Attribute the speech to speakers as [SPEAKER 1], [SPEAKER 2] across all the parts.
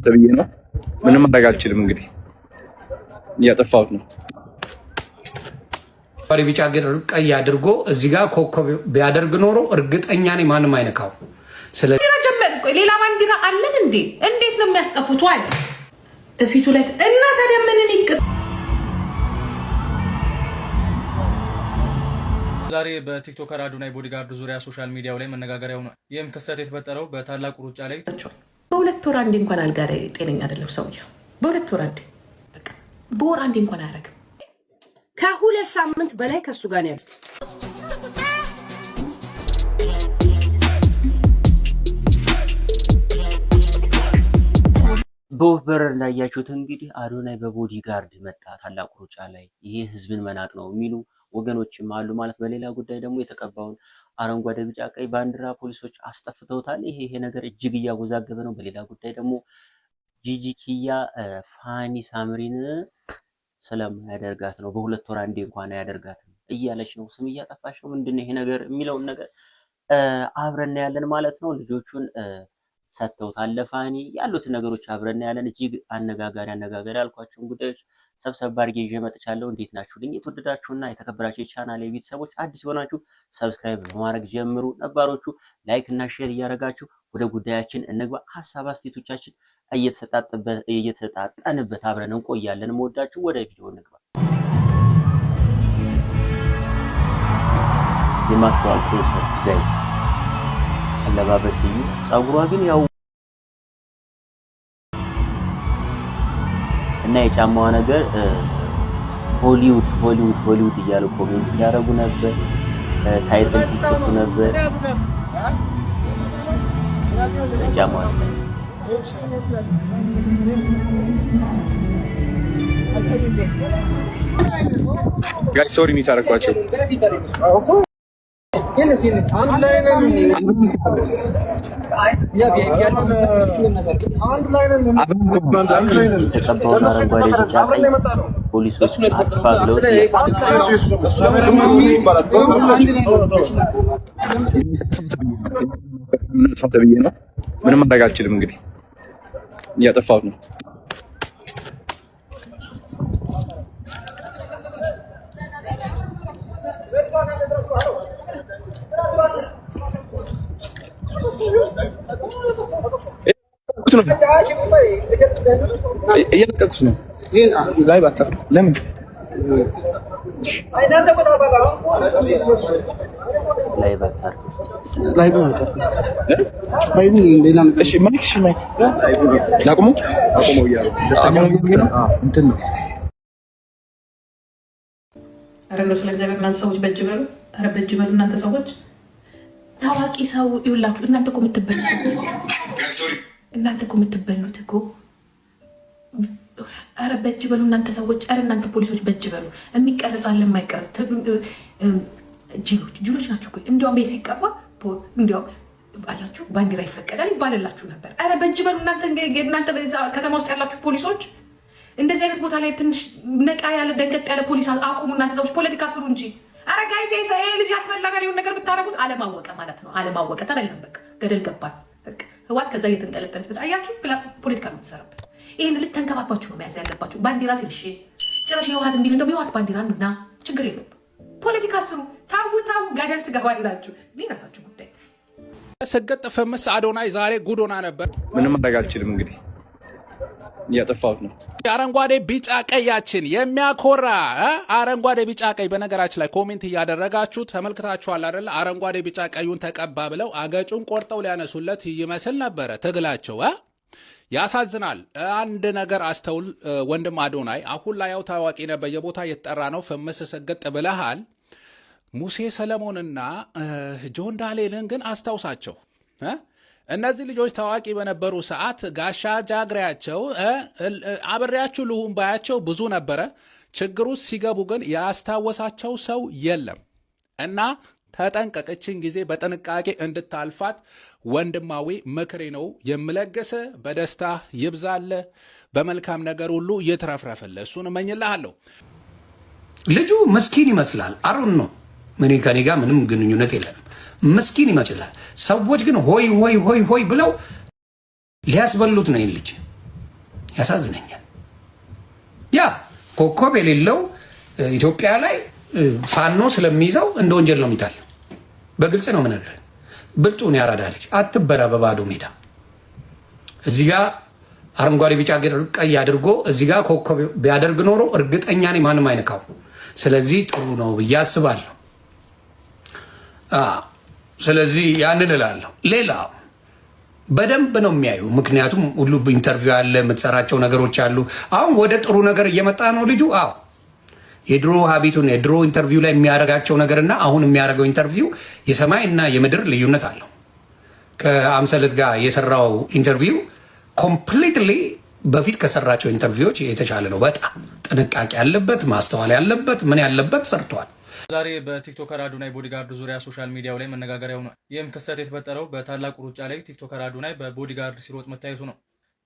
[SPEAKER 1] ተብዬ ነው። ምንም ማድረግ አልችልም። እንግዲህ እያጠፋሁት ነው።
[SPEAKER 2] ባሪ ቢጫ ቀይ አድርጎ እዚህ ጋር ኮከብ ቢያደርግ ኖሮ እርግጠኛ ነኝ ማንም አይነካው። ስለዚህ
[SPEAKER 3] ሌላ ባንዲራ አለን እንዴ? እንዴት ነው የሚያስጠፉት? ዋይ እፊቱ ላይ እና ታዲያ ምንን ይቅ
[SPEAKER 4] ዛሬ በቲክቶከር አዶናይ ቦዲጋርድ ዙሪያ ሶሻል ሚዲያው ላይ መነጋገሪያ ሆኗል። ይህም ክስተት የተፈጠረው በታላቁ ሩጫ ላይ
[SPEAKER 3] በሁለት ወር አንዴ እንኳን አልጋ ላይ ጤነኛ አይደለም ሰውየው። በሁለት ወር አንዴ በቃ በወር አንዴ እንኳን አያደርግም።
[SPEAKER 5] ከሁለት ሳምንት በላይ ከሱ ጋር ነው ያለው።
[SPEAKER 6] በወፍ በረር እንዳያችሁት እንግዲህ አዶናይ በቦዲጋርድ መጣ ታላቁ ሩጫ ላይ። ይሄ ህዝብን መናቅ ነው የሚሉ ወገኖችም አሉ ማለት። በሌላ ጉዳይ ደግሞ የተቀባውን አረንጓዴ ቢጫ ቀይ ባንዲራ ፖሊሶች አስጠፍተውታል። ይሄ ነገር እጅግ እያወዛገበ ነው። በሌላ ጉዳይ ደግሞ ጂጂ ኪያ ፋኒ ሳምሪን ስለማያደርጋት ነው በሁለት ወር አንዴ እንኳን አያደርጋትም እያለች ነው። ስም እያጠፋች ነው። ምንድነው ይሄ ነገር የሚለውን ነገር አብረን ያለን ማለት ነው። ልጆቹን ሰጥተውታል ለፋኒ ያሉትን ነገሮች አብረን ያለን። እጅግ አነጋጋሪ ያልኳቸውን ጉዳዮች ሰብሰብ አድርጌ ይዤ መጥቻለሁ። እንዴት ናችሁልኝ? የተወደዳችሁና የተከበራችሁ የቻናሌ ቤተሰቦች አዲስ ሆናችሁ ሰብስክራይብ በማድረግ ጀምሩ። ነባሮቹ ላይክ እና ሼር እያደረጋችሁ ወደ ጉዳያችን እንግባ። ሀሳብ አስተያየቶቻችን እየተሰጣጠንበት አብረን እንቆያለን። መወዳችሁ ወደ ቪዲዮ እንግባ። የማስተዋል ኮንሰርት ጋይስ አለባበስዩ ጸጉሯ ግን ያው እና የጫማዋ ነገር ሆሊውድ እያሉ ኮሜንት ሲያደርጉ ነበር። ታይትል ሲጽፉ ነበር። የጫማዋ ስታይል
[SPEAKER 1] ጋይስ ሶሪ የሚታረቋቸው
[SPEAKER 6] የተቀባውን አረንጓዴ ቢጫ ቀይ ፖሊሶች አጥፋ ብለው
[SPEAKER 1] ተብዬ ነው። ምንም ማድረግ አልችልም። እንግዲህ እያጠፋሁት ነው። እየለቀቁት ነው። ላይ ባታ ለምን
[SPEAKER 6] ላይ ባታ
[SPEAKER 1] እሺ ማይክሽ ማይክ ላቁሙ እንትን ነው።
[SPEAKER 3] ኧረ ነው ስለ እግዚአብሔር እናንተ ሰዎች በእጅ በሉ። ኧረ በእጅ በሉ እናንተ ሰዎች። ታዋቂ ሰው ይውላችሁ። እናንተ እኮ የምትበሉት እኮ ኧረ በእጅ በሉ እናንተ ሰዎች። ኧረ እናንተ ፖሊሶች በእጅ በሉ። የሚቀረጻል የማይቀረጽ ጅሎች ናቸው። እንዲያውም ይሄ ሲቀባ እንዲያውም አያችሁ ባንዲራ ይፈቀዳል ይባልላችሁ ነበር። ኧረ በእጅ በሉ እናንተ ከተማ ውስጥ ያላችሁ ፖሊሶች። እንደዚህ አይነት ቦታ ላይ ትንሽ ነቃ ያለ ደንገጥ ያለ ፖሊስ አቁሙ እናንተ ሰዎች። ፖለቲካ ስሩ እንጂ። ኧረ ጋይስ ይሄ ልጅ ያስበላናል የሆነ ነገር ብታረጉት አለማወቀ ማለት ነው። አለማወቀ ተበላን። በቃ ገደል ገባን። በቃ ህዋት ከዛ እየተንጠለጠለች አያችሁ ፖለቲካ ነው የምትሰራበት። ይህን ልጅ ተንከባክባችሁ ነው መያዝ ያለባችሁ። ባንዲራ ሲልሽ ጭራሽ የህዋት እንዲል እንደውም የህዋት ባንዲራ እና ችግር የለውም። ፖለቲካ ስሩ። ታው ገደል ትገባላችሁ። ራሳችሁ ጉዳይ።
[SPEAKER 2] ሰገጥ ፈመስ አዶናይ ዛሬ ጉዶና ነበር።
[SPEAKER 1] ምንም ማድረግ አልችልም። እንግዲህ እያጠፋሁት ነው።
[SPEAKER 2] አረንጓዴ ቢጫ ቀያችን የሚያኮራ አረንጓዴ ቢጫ ቀይ። በነገራችን ላይ ኮሜንት እያደረጋችሁ ተመልክታችኋል አይደለ? አረንጓዴ ቢጫ ቀዩን ተቀባ ብለው አገጩን ቆርጠው ሊያነሱለት ይመስል ነበረ ትግላቸው። ያሳዝናል። አንድ ነገር አስተውል ወንድም አዶናይ። አሁን ላይ ያው ታዋቂ ነህ፣ በየቦታ እየተጠራ ነው። ፈመስ ሰገጥ ብለሃል። ሙሴ ሰለሞንና ጆን ዳንኤልን ግን አስታውሳቸው። እነዚህ ልጆች ታዋቂ በነበሩ ሰዓት ጋሻ ጃግሬያቸው አብሬያችሁ ልሁን ባያቸው ብዙ ነበረ። ችግሩ ሲገቡ ግን ያስታወሳቸው ሰው የለም እና ተጠንቀቅችን ጊዜ በጥንቃቄ እንድታልፋት ወንድማዊ ምክሬ ነው የምለግስ። በደስታ ይብዛለ፣ በመልካም ነገር ሁሉ ይትረፍረፍለ። እሱን እመኝልሃለሁ።
[SPEAKER 7] ልጁ ምስኪን ይመስላል። አሩን ነው ምን ከኔ ጋር ምንም ግንኙነት የለንም። ምስኪን ይመስላል። ሰዎች ግን ሆይ ሆይ ሆይ ሆይ ብለው ሊያስበሉት ነው ልጅ። ያሳዝነኛል። ያ ኮከብ የሌለው ኢትዮጵያ ላይ ፋኖ ስለሚይዘው እንደ ወንጀል ነው የሚታየው። በግልጽ ነው የምነግርህ። ብልጡን ያራዳ ልጅ አትበላ በባዶ ሜዳ። እዚህ ጋር አረንጓዴ ቢጫ ቀይ አድርጎ እዚህ ጋር ኮከብ ቢያደርግ ኖሮ እርግጠኛ ነኝ ማንም አይነካው። ስለዚህ ጥሩ ነው ብዬ አስባለሁ። ስለዚህ ያንን እላለሁ። ሌላ በደንብ ነው የሚያዩ፣ ምክንያቱም ሁሉ ኢንተርቪው አለ፣ የምትሰራቸው ነገሮች አሉ። አሁን ወደ ጥሩ ነገር እየመጣ ነው ልጁ። አዎ የድሮ ሀቢቱን የድሮ ኢንተርቪው ላይ የሚያደርጋቸው ነገርና አሁን የሚያደርገው ኢንተርቪው የሰማይና የምድር ልዩነት አለው። ከአምሰለት ጋር የሰራው ኢንተርቪው ኮምፕሊትሊ በፊት ከሰራቸው ኢንተርቪዎች የተሻለ ነው። በጣም ጥንቃቄ ያለበት ማስተዋል ያለበት ምን ያለበት ሰርቷል።
[SPEAKER 4] ዛሬ በቲክቶከር አዶናይ ቦዲጋርድ ዙሪያ ሶሻል ሚዲያው ላይ መነጋገሪያ ሆኗል። ይህም ክስተት የተፈጠረው በታላቁ ሩጫ ላይ ቲክቶከር አዶናይ በቦዲጋርድ ሲሮጥ መታየቱ ነው።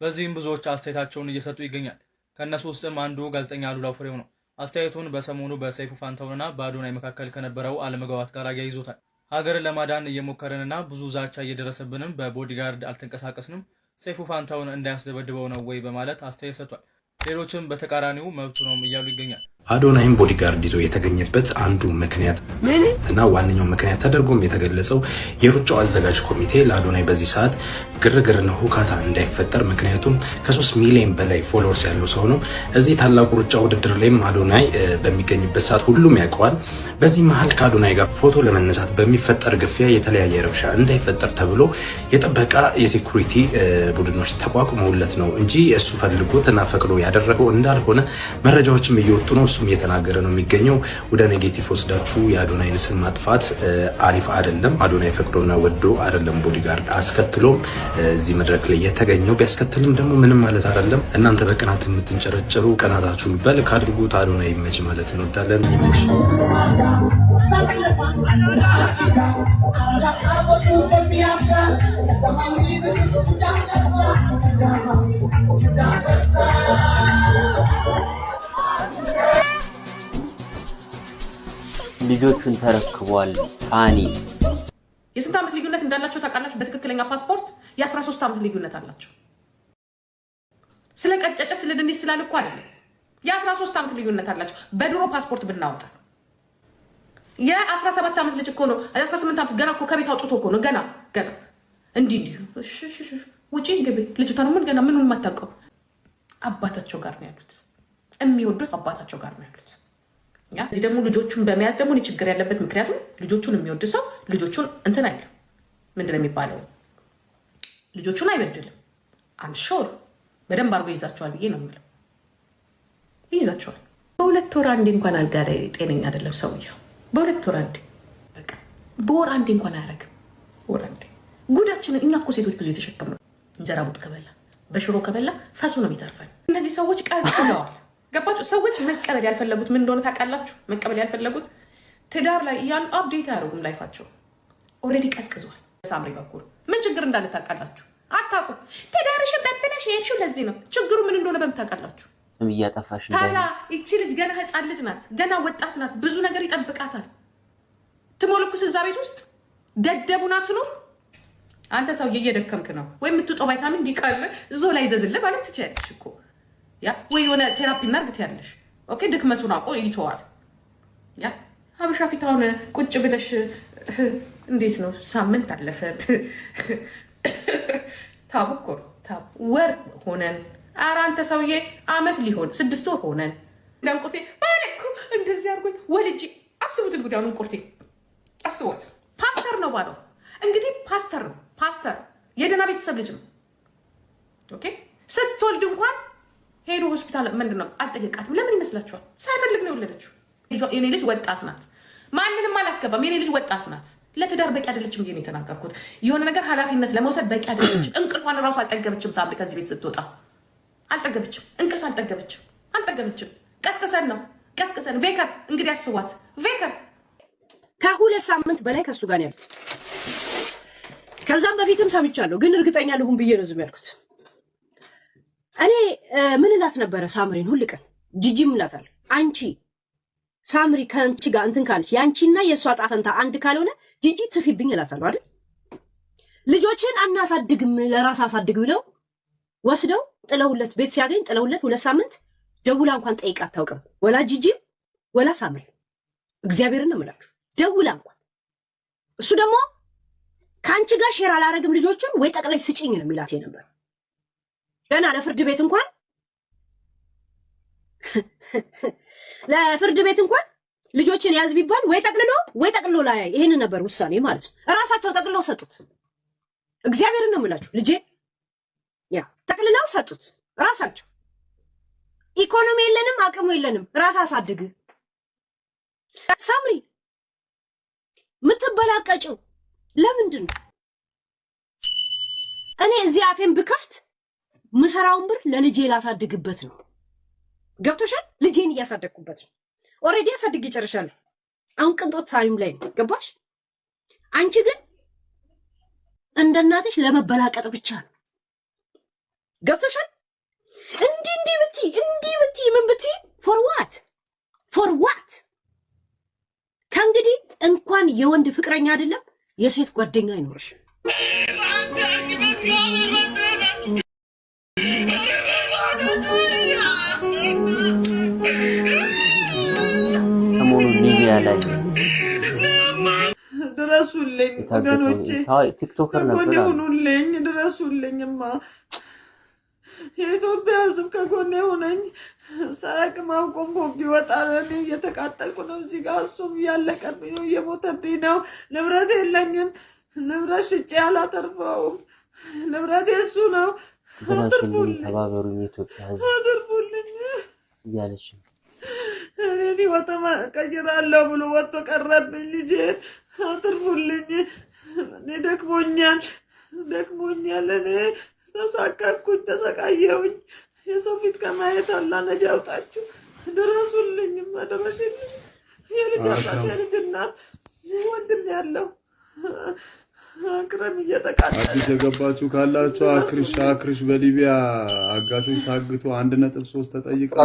[SPEAKER 4] በዚህም ብዙዎች አስተያየታቸውን እየሰጡ ይገኛል። ከእነሱ ውስጥም አንዱ ጋዜጠኛ አሉላው ፍሬው ነው። አስተያየቱን በሰሞኑ በሰይፉ ፋንታውንና በአዶናይ መካከል ከነበረው አለመግባባት ጋር አያይዞታል። ሀገርን ለማዳን እየሞከርንና ብዙ ዛቻ እየደረሰብንም በቦዲጋርድ አልተንቀሳቀስንም፣ ሰይፉ ፋንታውን እንዳያስደበድበው ነው ወይ በማለት አስተያየት ሰጥቷል። ሌሎችም በተቃራኒው መብቱ ነው እያሉ ይገኛል።
[SPEAKER 8] አዶናይም ቦዲጋርድ ይዞ የተገኘበት አንዱ ምክንያት እና ዋነኛው ምክንያት ተደርጎም የተገለጸው የሩጫው አዘጋጅ ኮሚቴ ለአዶናይ በዚህ ሰዓት ግርግርና ሁካታ እንዳይፈጠር፣ ምክንያቱም ከ3 ሚሊዮን በላይ ፎሎወርስ ያለው ሰው ነው። እዚህ ታላቁ ሩጫ ውድድር ላይም አዶናይ በሚገኝበት ሰዓት ሁሉም ያውቀዋል። በዚህ መሀል ከአዶናይ ጋር ፎቶ ለመነሳት በሚፈጠር ግፊያ የተለያየ ረብሻ እንዳይፈጠር ተብሎ የጥበቃ የሴኩሪቲ ቡድኖች ተቋቁመውለት ነው እንጂ እሱ ፈልጎት እና ፈቅዶ ያደረገው እንዳልሆነ መረጃዎችም እየወጡ ነው። እሱም እየተናገረ ነው የሚገኘው። ወደ ኔጌቲቭ ወስዳችሁ የአዶናይን ስም ማጥፋት አሪፍ አይደለም። አዶናይ ፈቅዶና ወዶ አይደለም ቦዲጋርድ አስከትሎም እዚህ መድረክ ላይ የተገኘው። ቢያስከትልም ደግሞ ምንም ማለት አይደለም። እናንተ በቅናት የምትንጨረጨሩ ቀናታችሁን በልክ አድርጉት። አዶናይ ይመች ማለት እንወዳለን። ይመች
[SPEAKER 6] ልጆቹን ተረክቧል። ፋኒ
[SPEAKER 3] የስንት ዓመት ልዩነት እንዳላቸው ታውቃላችሁ? በትክክለኛ ፓስፖርት የ13 ዓመት ልዩነት አላቸው። ስለ ቀጨጨ ስለ ድንች ስላል እኮ አይደለም። የ13 ዓመት ልዩነት አላቸው። በድሮ ፓስፖርት ብናወጣ የ17 ዓመት ልጅ እኮ ነው። 18 ዓመት ገና እኮ ከቤት አውጥቶ እኮ ነው። ገና እንዲህ ውጪ ግቢ ልጅቷ ነው። ገና ምኑን የማታውቀው አባታቸው ጋር ነው ያሉት። የሚወዱት አባታቸው ጋር ነው ያሉት። እዚህ ደግሞ ልጆቹን በመያዝ ደግሞ ችግር ያለበት፣ ምክንያቱም ልጆቹን የሚወድ ሰው ልጆቹን እንትን አይልም። ምንድን ነው የሚባለው? ልጆቹን አይበድልም። አም ሾር በደንብ አድርጎ ይይዛቸዋል ብዬ ነው የምለው። ይይዛቸዋል። በ2 ወር አንዴ እንኳን አልጋ ላይ ጤነኛ አይደለም ሰውየው። በ2 ወር አንዴ፣ በቃ በወር አንዴ እንኳን አያደርግም። ወር አንዴ ጉዳችንን እኛ እኮ ሴቶች ብዙ የተሸከምነው። እንጀራ ቡጥ ከበላ በሽሮ ከበላ ፈሱ ነው የሚተርፈን። እነዚህ ሰዎች ቀዝቅዘዋል። ገባችሁ? ሰዎች መቀበል ያልፈለጉት ምን እንደሆነ ታውቃላችሁ? መቀበል ያልፈለጉት ትዳር ላይ እያሉ አፕዴት አያደርጉም። ላይፋቸው ኦልሬዲ ቀዝቅዟል። ሳምሪ በኩል ምን ችግር እንዳለ ታውቃላችሁ? አታውቁም። ትዳርሽን በትነሽ የሄድሽው ለዚህ ነው። ችግሩ ምን እንደሆነ በምን ታውቃላችሁ?
[SPEAKER 6] ስም እያጠፋሽ
[SPEAKER 3] ታዲያ ይቺ ልጅ ገና ህፃን ልጅ ናት፣ ገና ወጣት ናት። ብዙ ነገር ይጠብቃታል። ትሞልኩስ እዛ ቤት ውስጥ ደደቡና ትኖር። አንተ ሰውዬ እየደከምክ ነው ወይ የምትውጠው ቫይታሚን እንዲቀርብ ዞ ላይ ይዘዝልህ ማለት ትችያለሽ እኮ ያ ወይ የሆነ ቴራፒ እናርግት ያለሽ ኦኬ። ድክመቱን አውቆ ይተዋል። ያ ሀበሻ ፊት አሁን ቁጭ ብለሽ እንዴት ነው ሳምንት አለፈ ታቡ እኮ ታቡ ወር ሆነን፣ ኧረ አንተ ሰውዬ አመት ሊሆን 6 ወር ሆነን እንዳንቁርቴ ባለኩ እንደዚህ አድርጎኝ ወልጄ አስቡት። እንግዲህ አሁን ቁርቴ አስቡት። ፓስተር ነው ባለው እንግዲህ ፓስተር ነው። ፓስተር የደህና ቤተሰብ ልጅ ነው። ኦኬ ስትወልድ እንኳን ሄዶ ሆስፒታል ምንድን ነው አልጠየቃትም። ለምን ይመስላችኋል? ሳይፈልግ ነው የወለደችው። የኔ ልጅ ወጣት ናት፣ ማንንም አላስገባም። የኔ ልጅ ወጣት ናት፣ ለትዳር በቂ አይደለችም ብዬ ነው የተናገርኩት። የሆነ ነገር ኃላፊነት ለመውሰድ በቂ አይደለችም። እንቅልፏን እራሱ አልጠገበችም። ሳምሪ ከዚህ ቤት ስትወጣ አልጠገበችም፣ እንቅልፍ አልጠገበችም። ቀስቅሰን ነው ቀስቅሰን። ቬከር እንግዲህ አስዋት። ቬከር
[SPEAKER 5] ከ2 ሳምንት በላይ ከሱ ጋር ያሉት። ከዛም በፊትም ሰምቻለሁ፣ ግን እርግጠኛ ልሁን ብዬ ነው ዝም ያልኩት። እኔ ምን እላት ነበረ ሳምሪን ሁል ቀን ጂጂም እላታለሁ፣ አንቺ ሳምሪ ከአንቺ ጋር እንትን ካለች የአንቺና የእሷ ዕጣ ፈንታ አንድ ካልሆነ ጂጂ ጽፊብኝ እላታለሁ አይደል? ልጆችን አናሳድግም ለራስ አሳድግ ብለው ወስደው ጥለውለት ቤት ሲያገኝ ጥለውለት 2 ሳምንት ደውላ እንኳን ጠይቃ አታውቅም። ወላ ጂጂ ወላ ሳምሪ እግዚአብሔርን ነው የምላችሁ ደውላ እንኳን። እሱ ደግሞ ከአንቺ ጋር ሼር አላረግም ልጆቹን ወይ ጠቅላይ ስጪኝ ነው የሚላት የነበር። ገና ለፍርድ ቤት እንኳን ልጆችን ያዝ ቢባል ወይ ጠቅልሎ ላይ ይሄን ነበር ውሳኔ ማለት ነው። ራሳቸው ጠቅልለው ሰጡት። እግዚአብሔርን ነው የምላችሁ ልጄ ያ ጠቅልለው ሰጡት ራሳቸው። ኢኮኖሚ የለንም አቅሙ የለንም ራስ አሳድግ። ሳምሪ ምትበላቀጭው ለምንድን ነው? እኔ እዚህ አፌን ብከፍት ምሰራውን ብር ለልጄ ላሳድግበት ነው። ገብቶሻል? ልጄን እያሳደግኩበት ነው። ኦሬዲ አሳድግ ይጨርሻለሁ። አሁን ቅንጦት ታይም ላይ ገባሽ? አንቺ ግን እንደ እናትሽ ለመበላቀጥ ብቻ ነው። ገብቶሻል? እንዲህ ብቲ ምን ብቲ ፎር ዋት? ከእንግዲህ እንኳን የወንድ ፍቅረኛ አይደለም የሴት ጓደኛ አይኖርሽ።
[SPEAKER 6] ሰሞኑን ሊቢያ ላይ
[SPEAKER 9] ድረሱልኝ ወገኖቼ፣
[SPEAKER 6] ቲክቶከር ነበር
[SPEAKER 9] ሁኑልኝ፣ ድረሱልኝማ። የኢትዮጵያ ሕዝብ ከጎኔ ሆነኝ። ሳያቅም አውቆም ቦምብ ይወጣል። እኔ እየተቃጠልኩ ነው እዚህ ጋር፣ እሱም እያለቀብኝ ነው፣ እየሞተብኝ ነው። ንብረት የለኝም። ንብረት ሽጬ አላተርፈውም። ንብረት የሱ ነው።
[SPEAKER 6] ድረሱልኝ፣ ተባበሩኝ፣ የኢትዮጵያ ሕዝብ
[SPEAKER 9] አትርፉልኝ
[SPEAKER 6] እያለች
[SPEAKER 9] እኔ ህይወት ቀይራለሁ ብሎ ወጥቶ ቀረብኝ። ልጄን አትርፉልኝ። እኔ ደክሞኛል። እኔ ተሳቀቅኩኝ፣ ተሰቃየሁኝ። የሰው ፊት ከማየት አላህ ነጃ ያውጣችሁ። ድረሱልኝም፣ ድረሽልኝ። የልጅ አባት የልጅ እናት ወንድም ያለው አክረም እየተቃጠለ።
[SPEAKER 10] አዲስ የገባችሁ ካላችሁ አክርሽ በሊቢያ አጋቾች ታግቶ 1.3 ተጠይቀው